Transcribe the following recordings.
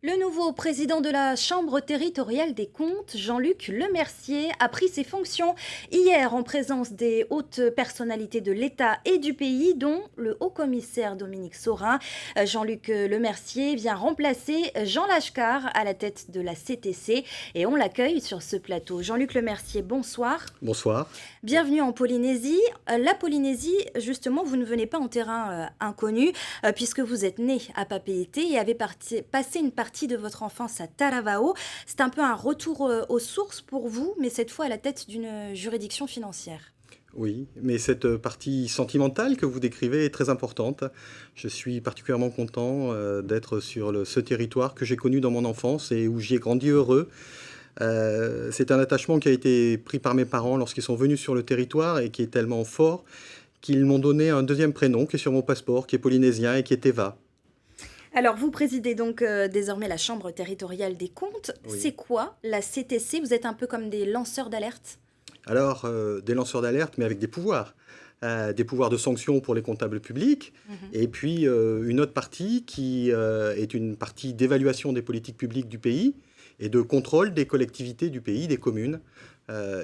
Le nouveau président de la Chambre territoriale des comptes, Jean-Luc Lemercier, a pris ses fonctions hier en présence des hautes personnalités de l'État et du pays, dont le haut-commissaire Dominique Saurin. Jean-Luc Lemercier vient remplacer Jean Lachkar à la tête de la CTC et on l'accueille sur ce plateau. Jean-Luc Lemercier, bonsoir. Bonsoir. Bienvenue en Polynésie. La Polynésie, justement, vous ne venez pas en terrain inconnu, puisque vous êtes né à Papeete et avez passé une partie de votre enfance à Taravao. C'est un peu un retour aux sources pour vous, mais cette fois à la tête d'une juridiction financière. Oui, mais cette partie sentimentale que vous décrivez est très importante. Je suis particulièrement content d'être sur ce territoire que j'ai connu dans mon enfance et où j'y ai grandi heureux. C'est un attachement qui a été pris par mes parents lorsqu'ils sont venus sur le territoire et qui est tellement fort qu'ils m'ont donné un deuxième prénom qui est sur mon passeport, qui est polynésien et qui est Eva. Alors, vous présidez donc désormais la Chambre territoriale des comptes. Oui. C'est quoi la CTC? Vous êtes un peu comme des lanceurs d'alerte? Alors, des lanceurs d'alerte, mais avec des pouvoirs. Des pouvoirs de sanction pour les comptables publics, et puis une autre partie qui est une partie d'évaluation des politiques publiques du pays et de contrôle des collectivités du pays, des communes.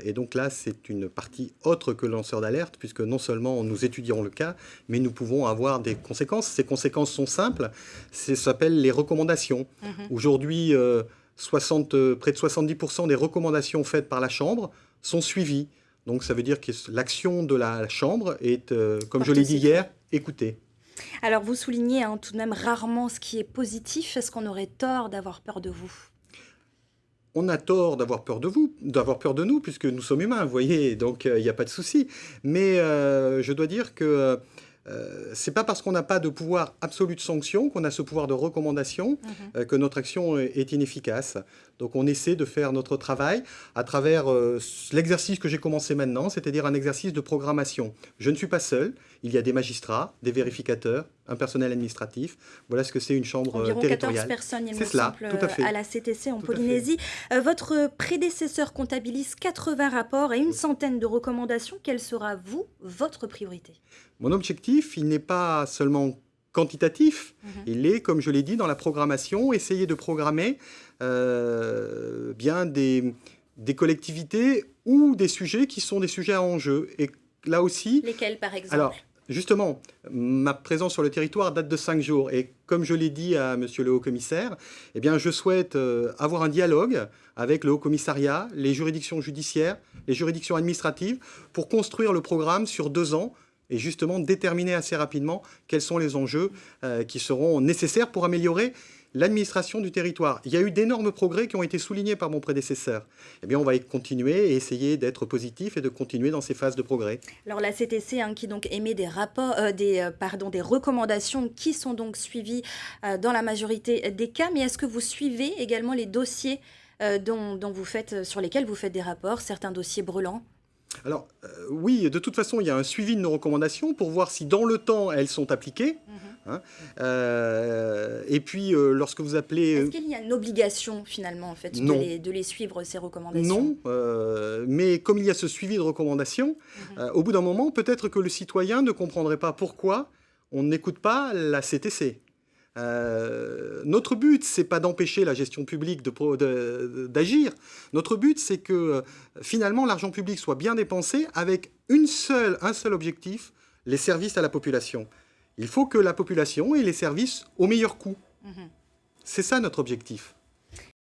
Et donc là, c'est une partie autre que le lanceur d'alerte, puisque non seulement nous étudions le cas, mais nous pouvons avoir des conséquences. Ces conséquences sont simples, ça s'appelle les recommandations. Aujourd'hui, près de 70% des recommandations faites par la Chambre sont suivies. Donc ça veut dire que l'action de la Chambre est, comme je l'ai dit hier, écoutée. Alors, vous soulignez tout de même rarement ce qui est positif. Est-ce qu'on aurait tort d'avoir peur de vous? On a tort d'avoir peur de vous, d'avoir peur de nous, puisque nous sommes humains, vous voyez, donc il n'y a pas de souci. Mais je dois dire que c'est pas parce qu'on n'a pas de pouvoir absolu de sanction, qu'on a ce pouvoir de recommandation, que notre action est inefficace. Donc on essaie de faire notre travail à travers l'exercice que j'ai commencé maintenant, c'est-à-dire un exercice de programmation. Je ne suis pas seul, il y a des magistrats, des vérificateurs, un personnel administratif. Voilà ce que c'est une chambre Environ territoriale. 14 personnes, il me C'est cela, semble, tout à fait. à la CTC en Tout à fait. Polynésie. Votre prédécesseur comptabilise 80 rapports et une centaine de recommandations. Quelle sera, vous, votre priorité? Mon objectif, il n'est pas seulement quantitatif, il est, comme je l'ai dit, dans la programmation, essayer de programmer bien des collectivités ou des sujets qui sont des sujets à enjeu. Et là aussi... Lesquels, par exemple? Alors, justement, ma présence sur le territoire date de 5 jours. Et comme je l'ai dit à monsieur le haut-commissaire, eh bien, je souhaite avoir un dialogue avec le haut-commissariat, les juridictions judiciaires, les juridictions administratives, pour construire le programme sur 2 ans et justement déterminer assez rapidement quels sont les enjeux qui seront nécessaires pour améliorer l'administration du territoire. Il y a eu d'énormes progrès qui ont été soulignés par mon prédécesseur. Eh bien, on va y continuer et essayer d'être positif et de continuer dans ces phases de progrès. Alors la CTC qui donc émet des des recommandations qui sont donc suivies dans la majorité des cas, mais est-ce que vous suivez également les dossiers sur lesquels vous faites des rapports, certains dossiers brûlants? Alors, oui, de toute façon, il y a un suivi de nos recommandations pour voir si dans le temps, elles sont appliquées. Et puis, lorsque vous appelez... Est-ce qu'il y a une obligation, finalement, en fait, Non. de les suivre, ces recommandations? Non, mais comme il y a ce suivi de recommandations, au bout d'un moment, peut-être que le citoyen ne comprendrait pas pourquoi on n'écoute pas la CTC. Notre but, c'est pas d'empêcher la gestion publique d'agir. Notre but, c'est que finalement l'argent public soit bien dépensé avec un seul objectif, les services à la population. Il faut que la population ait les services au meilleur coût. C'est ça notre objectif.